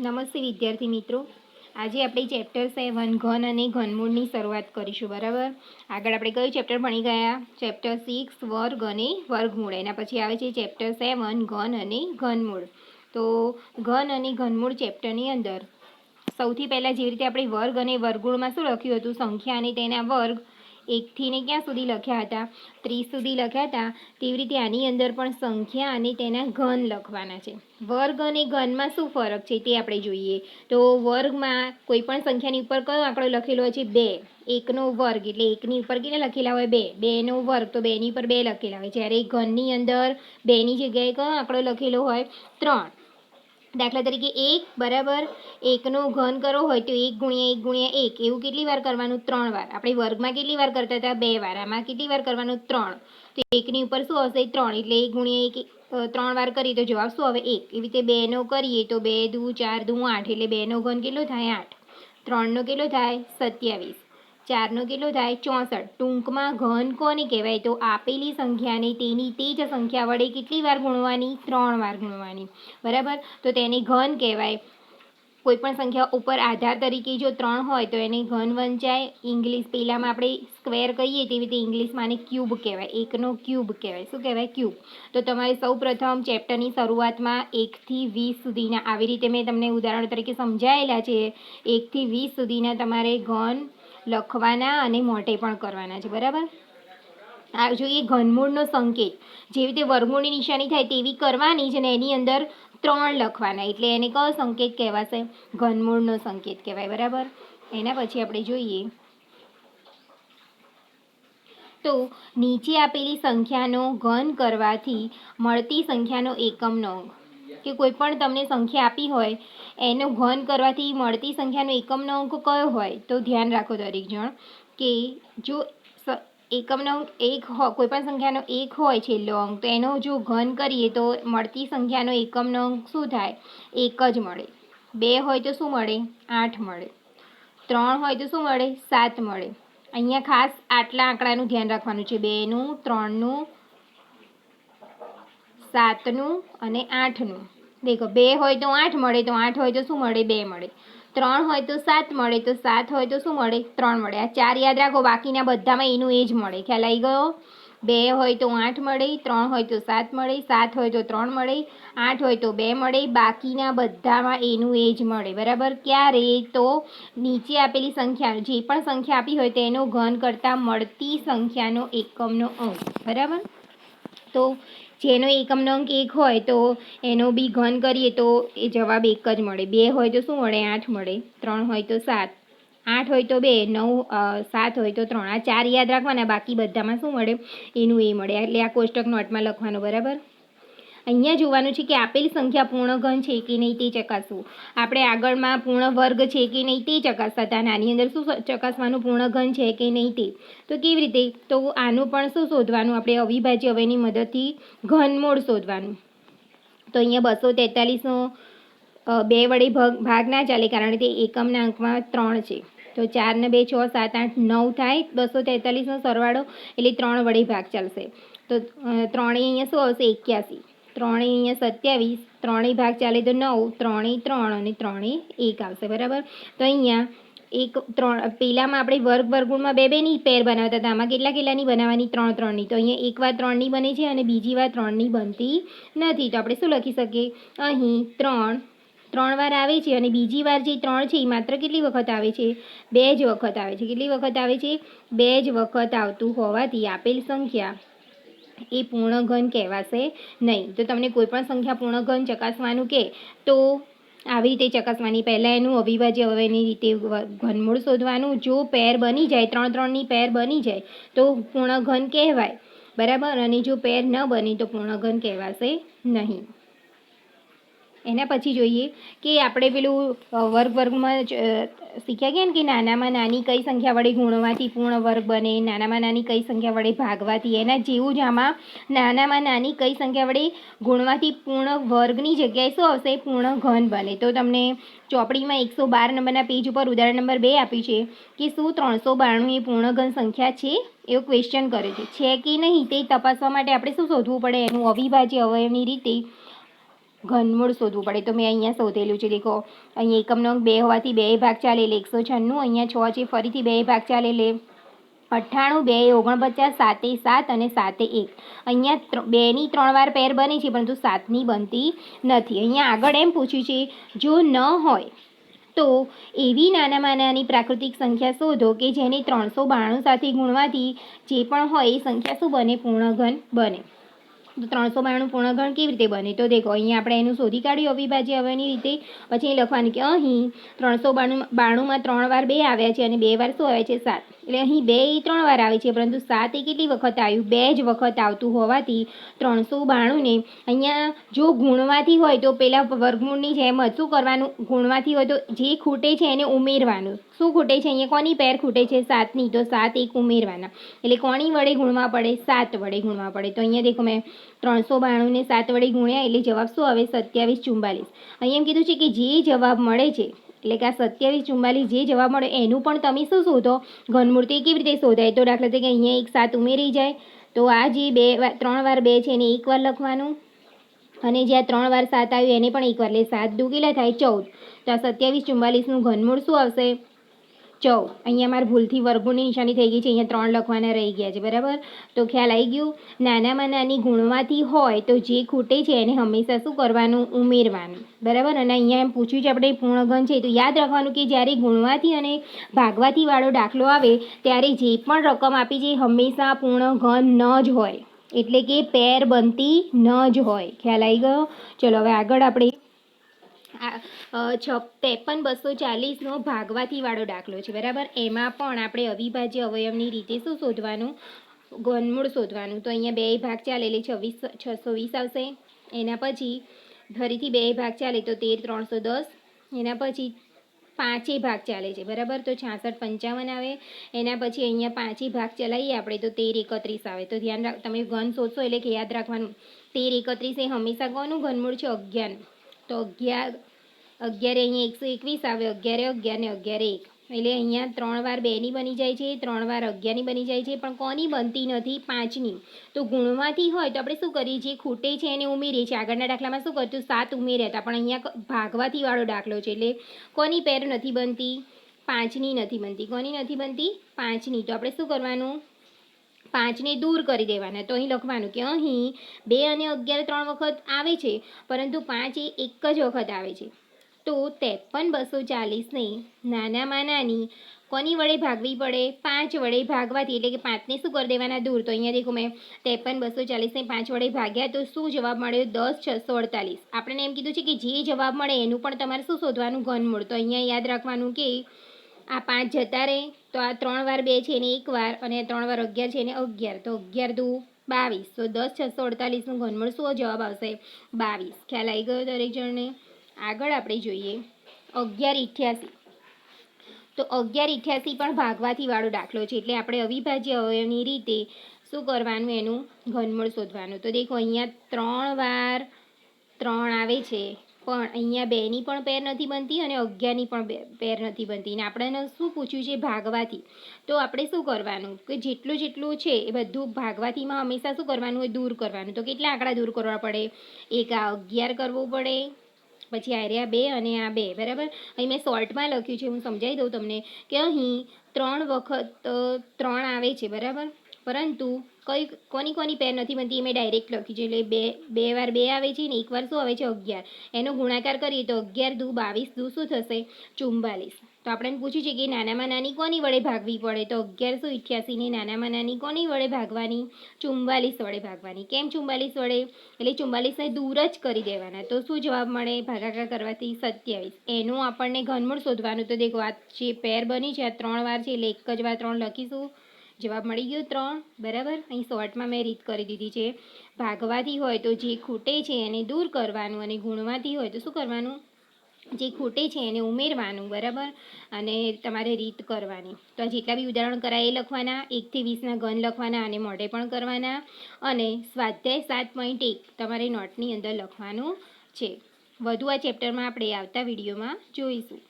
નમસ્તે વિદ્યાર્થી મિત્રો. આજે આપણે ચેપ્ટર 7 ઘન અને ઘનમૂળની શરૂઆત કરીશું. બરાબર. આગળ આપણે કયું ચેપ્ટર ભણી ગયા? ચેપ્ટર 6 વર્ગ અને વર્ગમૂળ. એના પછી આવે છે ચેપ્ટર 7 ઘન અને ઘનમૂળ. તો ઘન અને ઘનમૂળ ચેપ્ટરની અંદર સૌથી પહેલાં જેવી રીતે આપણે વર્ગ અને વર્ગમૂળમાં શું લખ્યું હતું? સંખ્યા અને તેના વર્ગ 1 થી ને ક્યાં સુધી લખ્યા હતા? 30 સુધી લખ્યા હતા. તેવી રીતે આની અંદર પણ સંખ્યા અને તેના ઘન લખવાના છે. વર્ગ અને ઘનમાં શું ફરક છે તે આપણે જોઈએ. તો વર્ગમાં કોઈ પણ સંખ્યાની ઉપર કયો આંકડો લખેલો હોય છે? 2. 1નો વર્ગ એટલે 1ની ઉપર કેટલા લખેલા હોય? 2. 2નો વર્ગ તો 2ની ઉપર 2 લખેલા હોય. જ્યારે ઘનની અંદર 2ની જગ્યાએ કયો આંકડો લખેલો હોય? 3. દાખલા તરીકે 1 બરાબર 1નો ઘન કરવો હોય તો 1 ગુણ્યા 1 ગુણ્યા 1 એવું કેટલી વાર કરવાનું? 3 વાર. આપણે વર્ગમાં કેટલી વાર કરતા હતા? 2 વાર. આમાં કેટલી વાર કરવાનું? 3. તો 1ની ઉપર શું હશે? 3. એટલે 1 ગુણ્યા 1 3 વાર કરીએ તો જવાબ શું આવે? 1. એવી રીતે 2નો કરીએ તો 2 દુ 4 દુ 8 એટલે 2નો ઘન કેટલો થાય? 8. 3નો કેટલો થાય? 27. 4નો કેટલો થાય? 64. ટૂંકમાં ઘન કોને કહેવાય? તો આપેલી સંખ્યાને તેની તે જ સંખ્યા વડે કેટલી વાર ગુણવાની? 3 વાર ગુણવાની. બરાબર. તો તેને ઘન કહેવાય. કોઈપણ સંખ્યા ઉપર આધાર તરીકે જો 3 હોય તો એને ઘન વંચાય. ઇંગ્લિશ પહેલાંમાં આપણે સ્ક્વેર કહીએ તેવી રીતે ઇંગ્લિશમાં આને ક્યુબ કહેવાય. 1નો ક્યુબ કહેવાય. શું કહેવાય? ક્યુબ. તો તમારે સૌ પ્રથમ ચેપ્ટરની શરૂઆતમાં 1 થી 20 સુધીના આવી રીતે મેં તમને ઉદાહરણ તરીકે સમજાયેલા છે. 1 થી 20 સુધીના તમારે ઘન લખવાના અને મોઢે પણ કરવાના છે. બરાબર. આ જોઈએ ઘનમૂળનો સંકેત. જેવી રીતે વર્ગમૂળની નિશાની થાય તેવી કરવાની છે ને એની અંદર 3 લખવાના. એટલે એને કયો સંકેત કહેવાશે? ઘનમૂળનો સંકેત કહેવાય. બરાબર. એના પછી આપણે જોઈએ તો નીચે આપેલી સંખ્યાનો ઘન કરવાથી મળતી સંખ્યાનો એકમનો અંક. કે કોઈ પણ તમને સંખ્યા આપી હોય એનો ઘન કરવાથી મળતી સંખ્યાનો એકમનો અંક કયો હોય? તો ધ્યાન રાખો દરેક જણ કે જો એકમનો અંક 1 કોઈ પણ સંખ્યાનો 1 હોય છેલ્લો અંક તો એનો જો ઘન કરીએ તો મળતી સંખ્યાનો એકમનો અંક શું થાય? 1 જ મળે. 2 હોય તો શું મળે? 8 મળે. 3 હોય તો શું મળે? 7 મળે. અહીંયા ખાસ આટલા આંકડાનું ધ્યાન રાખવાનું છે. 2નું 3નું 7નું અને 8નું. દેખો 2 હોય તો 8 મળે તો 8 હોય તો શું મળે? 2 મળે. 3 હોય તો 7 મળે તો 7 હોય તો શું મળે? 3 મળે. આ 4 યાદ રાખો. બાકીના બધામાં એનું એ જ મળે. ખ્યાલ આવી ગયો? 2 હોય તો 8 મળે. 3 હોય તો 7 મળે. 7 હોય તો 3 મળે. 8 હોય તો 2 મળે. બાકીના બધામાં એનું એ જ મળે. બરાબર. ક્યારે? તો નીચે આપેલી સંખ્યા જે પણ સંખ્યા આપી હોય તેનો ઘન કરતાં મળતી સંખ્યાનો એકમનો અંક. બરાબર. તો જેનો એકમનો અંક 1 હોય તો એનો બી ઘન કરીએ તો એ જવાબ 1 જ મળે. 2 હોય તો શું મળે? 8 મળે. 3 હોય તો 7. 8 હોય તો 2. 9 7 હોય તો 3. આ 4 યાદ રાખવાના. બાકી બધામાં શું મળે? એનું એ મળે. એટલે આ કોષ્ટક નોટમાં લખવાનું. બરાબર. અહીંયા જોવાનું છે કે આપેલી સંખ્યા પૂર્ણ ઘન છે કે નહીં તે ચકાસવું. આપણે આગળમાં પૂર્ણ વર્ગ છે કે નહીં તે ચકાસતા હતા. આની અંદર શું ચકાસવાનું? પૂર્ણ ઘન છે કે નહીં તે. તો કેવી રીતે? તો આનું પણ શું શોધવાનું? આપણે અવિભાજ્ય અવયવની મદદથી ઘનમૂળ શોધવાનું. તો અહીંયા 243નો 2 વડે ભાગ ના ચાલે કારણ કે તે એકમના અંકમાં 3 છે. તો 4 ને 2 6 7 8 9 થાય. 243નો સરવાળો એટલે 3 વડે ભાગ ચાલશે. તો 3 અહીંયા શું આવશે? 81. 3 અહીંયા 27. 3 ભાગ ચાલે તો 9. 3 3 અને 3 1 આવશે. બરાબર. તો અહીંયા 1 3 પહેલામાં આપણે વર્ગમૂળમાં 2 2ની પેર બનાવતા હતા. આમાં કેટલાની બનાવવાની? 3 3ની. તો અહીંયા એક વાર 3ની બને છે અને બીજી વાર 3ની બનતી નથી. તો આપણે શું લખી શકીએ? અહીં 3 વાર આવે છે અને બીજી વાર જે 3 છે એ માત્ર કેટલી વખત આવે છે? 2 જ વખત આવે છે. કેટલી વખત આવે છે? 2 જ વખત આવતું હોવાથી આપેલ સંખ્યા એ પૂર્ણ ઘન કહેવાશે નહીં. તો તમને કોઈ પણ સંખ્યા પૂર્ણ ઘન ચકાસવાનું કે તો આવી રીતે ચકાસવાની. પહેલાં એનું અવિભાજ્ય અવયવની રીતે ઘનમૂળ શોધવાનું. જો પેર બની જાય 3 3ની પેર બની જાય તો પૂર્ણ ઘન કહેવાય. બરાબર. અને જો પેર ન બને તો પૂર્ણ ઘન કહેવાશે નહીં. એના પછી જોઈએ કે આપણે પેલું વર્ગમાં શીખ્યા ગયા ને કે નાનામાં નાની કઈ સંખ્યા વડે ગુણવાથી પૂર્ણ વર્ગ બને, નાનામાં નાની કઈ સંખ્યા વડે ભાગવાથી. એના જેવું જ આમાં નાનામાં નાની કઈ સંખ્યા વડે ગુણવાથી પૂર્ણ વર્ગની જગ્યાએ શું આવશે? પૂર્ણ ઘન બને. તો તમને ચોપડીમાં 112 નંબરના પેજ ઉપર ઉદાહરણ નંબર 2 આપ્યું છે કે શું 392 એ પૂર્ણ ઘન સંખ્યા છે? એવો ક્વેશ્ચન કરે છે કે નહીં તે તપાસવા માટે આપણે શું શોધવું પડે? એનું અવિભાજ્ય અવયવની રીતે ઘનમૂળ શોધવું પડે. તો મેં અહીંયા શોધેલું છે. દેખો અહીંયા એકમનો 2 હોવાથી 2 ભાગ ચાલે એટલે 196. અહીંયા 6 છે ફરીથી 2 ભાગ ચાલે એટલે 98, 2 49, 7 7 અને 7 1. અહીંયા 2ની 3 વાર પેર બને છે પરંતુ 7ની બનતી નથી. અહીંયા આગળ એમ પૂછ્યું છે જો ન હોય તો એવી નાનામાં નાની પ્રાકૃતિક સંખ્યા શોધો કે જેને 392 સાથે ગુણવાથી જે પણ હોય એ સંખ્યા શું બને? પૂર્ણઘન બને. તો 392 પૂર્ણઘન કેવી રીતે બને? તો દેખો અહીંયા આપણે એનું શોધી કાઢ્યું અવિભાજ્ય અવયવની રીતે. પછી લખવાનું કે અહીં 392માં 3 વાર 2 આવ્યા છે અને 2 વાર શું આવે છે? 7. એટલે અહીં 2 એ 3 વાર આવે છે પરંતુ 7 એ કેટલી વખત આવ્યું? 2 જ વખત આવતું હોવાથી 392ને અહીંયા જો ગુણવાથી હોય તો પેલા વર્ગમૂળની જેમ જ શું કરવાનું? ગુણવાથી હોય તો જે ખૂટે છે એને ઉમેરવાનું. શું ખૂટે છે? અહીંયા કોની પેર ખૂટે છે? 7ની. તો 7 1 ઉમેરવાના. એટલે કોની વડે ગુણવા પડે? 7 વડે ગુણવા પડે. તો અહીંયા દેખો મેં 392ને 7 વડે ગુણ્યા એટલે જવાબ શું આવે? 27 44. અહીંયા એમ કીધું છે કે જે જવાબ મળે છે એટલે કે આ 27 44 જે જવાબ મળે એનું પણ તમે શું શોધો? ઘનમૂળ. તો એ કેવી રીતે શોધાય? તો દાખલા તરીકે અહીંયા એક 7 ઉમેરી જાય તો આ જે 3 વાર 2 છે એને એક વાર લખવાનું અને જ્યાં 3 વાર 7 આવ્યું એને પણ એક વાર. એટલે 7 દુ કેટલા થાય? 14. તો આ 27 44નું ઘનમૂળ શું આવશે? 14. અહીંયા મારે ભૂલથી વર્ગમૂળની નિશાની થઈ ગઈ છે. અહીંયા 3 લખવાના રહી ગયા છે. બરાબર? તો ખ્યાલ આવી ગયું? નાનામાં નાની ગુણવાથી હોય તો જે ખૂટે છે એને હંમેશા શું કરવાનું? ઉમેરવાનું. બરાબર? અને અહીંયા એમ પૂછ્યું છે આપણે પૂર્ણઘન છે તો યાદ રાખવાનું કે જ્યારે ગુણવાથી અને ભાગવાથી વાળો દાખલો આવે ત્યારે જે પણ રકમ આપી છે હંમેશા પૂર્ણઘન ન જ હોય. એટલે કે પેર બનતી ન જ હોય. ખ્યાલ આવી ગયો? ચલો હવે આગળ આપણે 53,240નો ભાગવાથી વાળો દાખલો છે. બરાબર? એમાં પણ આપણે અવિભાજ્ય અવયવની રીતે શું શોધવાનું? ઘનમૂળ શોધવાનું. તો અહીંયા 2 ભાગ ચાલે એટલે 620 આવશે. એના પછી ફરીથી 2 ભાગ ચાલે તો 13 310. એના પછી 5 ભાગ ચાલે છે. બરાબર? તો 66 55 આવે. એના પછી અહીંયા 5 ભાગ ચલાવીએ આપણે તો 13 31 આવે. તો ધ્યાન રાખ, તમે ઘન શોધશો એટલે કે યાદ રાખવાનું 13 31 એ હંમેશા કોનું ઘનમૂળ છે? 11. તો 11 અહીંયા 121 આવે. 11 11 ને 11 1. એટલે અહીંયા 3 વાર 2ની બની જાય છે, 3 વાર 11ની બની જાય છે, પણ કોની બનતી નથી? 5ની. તો ગુણવાથી હોય તો આપણે શું કરીએ? જે ખૂટે છે એને ઉમેરીએ છીએ. આગળના દાખલામાં શું કરતું? 7 ઉમેર્યા હતા, પણ અહીંયા ભાગવાથી વાળો દાખલો છે એટલે કોની પેર નથી બનતી? 5ની નથી બનતી. કોની નથી બનતી? 5ની. તો આપણે શું કરવાનું? 5ને દૂર કરી દેવાના. તો અહીં લખવાનું કે અહીં 2 અને 11 3 વખત આવે છે પરંતુ 5 એ એક જ વખત આવે છે. તો 53,240ને નાનામાં નાની કોની વડે ભાગવી પડે? 5 વડે ભાગવાથી. એટલે કે 5ને શું કરી દેવાના? દૂર. તો અહીંયા દેખો મેં 53,240ને 5 વડે ભાગ્યા તો શું જવાબ મળ્યો? 10,648. આપણને એમ કીધું છે કે જે જવાબ મળે એનું પણ તમારે શું શોધવાનું? ઘનમૂળ. તો અહીંયા યાદ રાખવાનું કે આ 5 જતા રહે તો આ 3 વાર 2 છે એને 1 વાર અને 3 વાર 11 છે એને 11. તો 11 દુ 22. તો 10,648નું ઘનમૂળ શું જવાબ આવશે? 22. ખ્યાલ આવી ગયો દરેક જણને? આગળ આપણે જોઈએ 1188. તો 1188 પણ ભાગવાથી વાળો દાખલો છે એટલે આપણે અવિભાજ્ય અવયવની રીતે શું કરવાનું? એનું ઘનમૂળ શોધવાનું. તો દેખો અહીંયા 3 વાર 3 આવે છે પણ અહીંયા 2ની પણ પેર નથી બનતી અને 11ની પણ પેર નથી બનતી. અને આપણને શું પૂછ્યું છે? ભાગવાથી. તો આપણે શું કરવાનું? કે જેટલું જેટલું છે એ બધું ભાગવાથીમાં હંમેશા શું કરવાનું હોય? દૂર કરવાનું. તો કેટલા આંકડા દૂર કરવા પડે? એક આ 11 કરવું પડે, પછી આ રહ્યા 2 અને આ 2. બરાબર? અહીં મેં શોર્ટમાં લખ્યું છે, હું સમજાવી દઉં તમને કે અહીં 3 વખત 3 આવે છે. બરાબર? પરંતુ કોની પેર નથી બનતી એ મેં ડાયરેક્ટ લખી છે. એટલે 2 વાર 2 આવે છે ને એક વાર શું આવે છે? 11. એનો ગુણાકાર કરીએ તો 11 દુ 22 દુ શું થશે? 44. તો આપણે પૂછ્યું છે કે નાનામાં નાની કોની વડે ભાગવી પડે? તો 1188ને નાનામાં નાની કોની વડે ભાગવાની? 44 વડે ભાગવાની. કેમ 44 વડે? એટલે 44ને દૂર જ કરી દેવાના. તો શું જવાબ મળે? ભાગાકાર કરવાથી 27. એનું આપણને ઘનમૂળ શોધવાનું. તો દેખો આ જે પેર બની છે આ 3 વાર છે એટલે એક જ વાર 3 લખીશું. જવાબ મળી ગયો 3. બરાબર? અહીં શોર્ટમાં મેં રીત કરી દીધી છે. ભાગવાથી હોય તો જે ખૂટે છે એને દૂર કરવાનું અને ગુણવાથી હોય તો શું કરવાનું? જે ખૂટે છે એને ઉમેરવાનું. બરાબર? અને તમારે રીત કરવાની. તો આ જેટલા બી ઉદાહરણ કરાય એ લખવાના, 1 થી 20ના ઘન લખવાના અને મોઢે પણ કરવાના. અને સ્વાધ્યાય 7.1 તમારે નોટની અંદર લખવાનું છે. વધુ આ ચેપ્ટરમાં આપણે આવતા વિડીયોમાં જોઈશું.